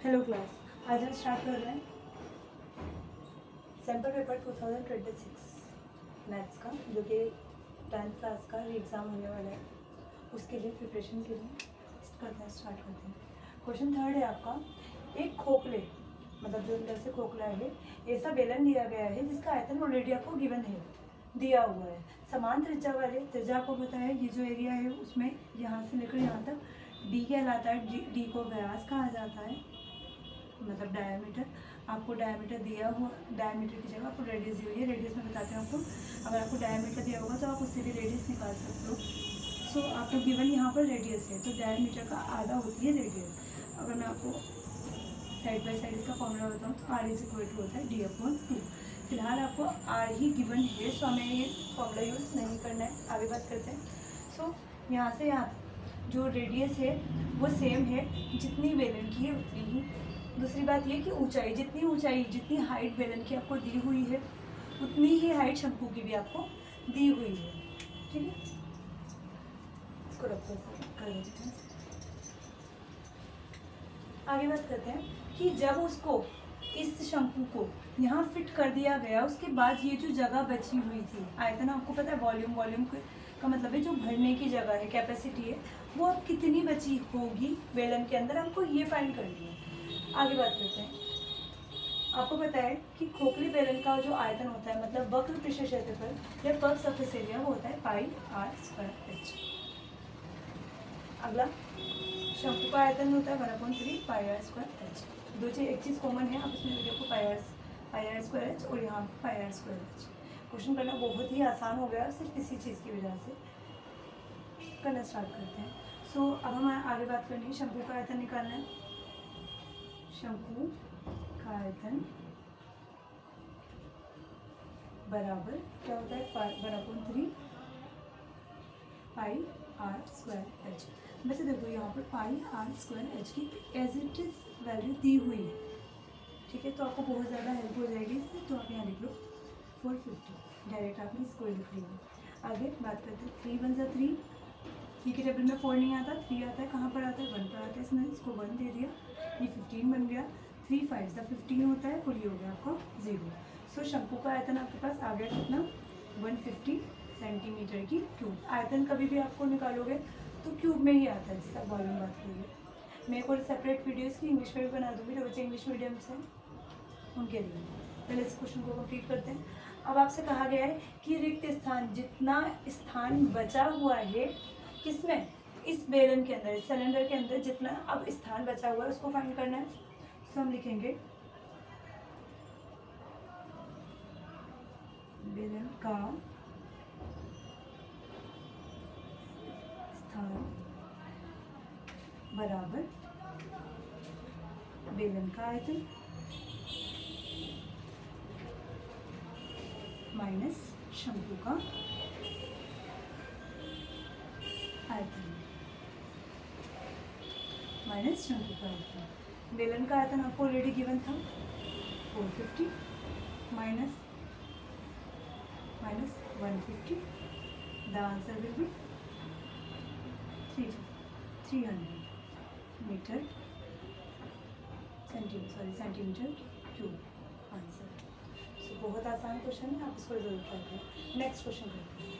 Hello class, आज हम start कर रहे हैं सैम्पल पेपर 2026 मैथ्स का, जो कि 10th क्लास का एग्ज़ाम होने वाला है। उसके लिए प्रिपरेशन के लिए स्टार्ट करते हैं। क्वेश्चन थर्ड है आपका, एक खोखले मतलब जो अंदर से खोखला है, ऐसा बेलन दिया गया है जिसका आयतन ऑलरेडी आपको गिवन है, दिया हुआ है। समान त्रिज्या वाले त्रिज्या आपको पता है, ये जो एरिया है उसमें यहाँ से लेकर यहाँ तक डी कहलाता है। डी को व्यास कहा जाता है, मतलब डायमीटर। आपको डायमीटर दिया हुआ, डायमीटर की जगह आपको रेडियस दी हुई है। रेडियस में बताते हैं आपको, अगर आपको डायमीटर दिया होगा तो आप उससे भी रेडियस निकाल सकते हो। सो आपको गिवन यहाँ पर रेडियस है, तो डायमीटर का आधा होती है रेडियस। अगर मैं आपको साइड बाय साइड इसका फॉर्मूला बताऊँ तो आर इज इक्वल टू होता है d/2। फिलहाल आपको आर ही गिवन है, सो हमें ये फॉर्मूला यूज़ नहीं करना है। आगे बात करते हैं। सो यहाँ से यहाँ जो रेडियस है वो सेम है, जितनी बेलन की है उतनी ही। दूसरी बात ये कि ऊंचाई, जितनी हाइट बेलन की आपको दी हुई है उतनी ही हाइट शंकु की भी आपको दी हुई है। ठीक है, इसको रखते कर देते हैं। आगे बात करते हैं कि जब उसको, इस शंकु को यहाँ फिट कर दिया गया, उसके बाद ये जो जगह बची हुई थी, आयतन आपको पता है वॉल्यूम का मतलब है जो भरने की जगह है, कैपेसिटी है, वो अब कितनी बची होगी बेलन के अंदर, हमको ये फाइंड करनी है। आगे बात करते हैं। आपको पता है कि खोखली बेलन का जो आयतन होता है, मतलब वक्र पृष्ठ क्षेत्रफल या कर्व सरफेस एरिया, वो होता है πr²h। अगला शंकु का आयतन होता है 1/3 πr²h। दो चीज़, एक चीज़ कॉमन है, आप इसमें देखो πr² और यहाँ πr²h। क्वेश्चन करना बहुत ही आसान हो गया सिर्फ इसी चीज़ की वजह से। करना स्टार्ट करते हैं। सो अब हम आगे बात करनी है, शंकु का आयतन निकालना है। शंकु का आयतन बराबर क्या होता है, 1/3 πr²h। वैसे देखो यहाँ पर πr²h की एज इट इज वैल्यू दी हुई है, ठीक है, तो आपको बहुत ज़्यादा हेल्प हो जाएगी इससे। तो आप यहाँ लिख लो 450, डायरेक्ट आपने इसको लिख लिया। आगे बात करते हैं, 3 × 3, 3 के टेबल में 4 नहीं आता, 3 आता है। कहाँ पर आता है, 1 पर आता है। इसमें इसको 1 दे दिया, ये 15 बन गया। 3 5 15 होता है, और ये हो गया आपका 0। सो शंकु का आयतन आपके पास आ गया कितना, 150 सेंटीमीटर की क्यूब। आयतन कभी भी आपको निकालोगे तो क्यूब में ही आता है, जिससे आप वॉल्यूम बात करिए। मैं एक और सेपरेट वीडियो इसकी इंग्लिश में भी बना दूँगी, जो बच्चे इंग्लिश मीडियम से उनके लिए। पहले इस क्वेश्चन को कंप्लीट करते हैं। अब आपसे कहा गया है कि रिक्त स्थान, जितना स्थान बचा हुआ है किसमें, इस बेलन के अंदर, इस सिलेंडर के अंदर जितना अब स्थान बचा हुआ है उसको फाइंड करना है। तो हम लिखेंगे बेलन का स्थान बराबर बेलन का आयतन माइनस शंकु का आयतन, माइनस शंकु का आयतन। बेलन का आयतन आपको ऑलरेडी गिवन था 450 minus 150, the answer will be 300 metre centimetre cube answer. So बहुत आसान क्वेश्चन है, आप इसको जरूर ट्राई करें। नेक्स्ट क्वेश्चन करते हैं।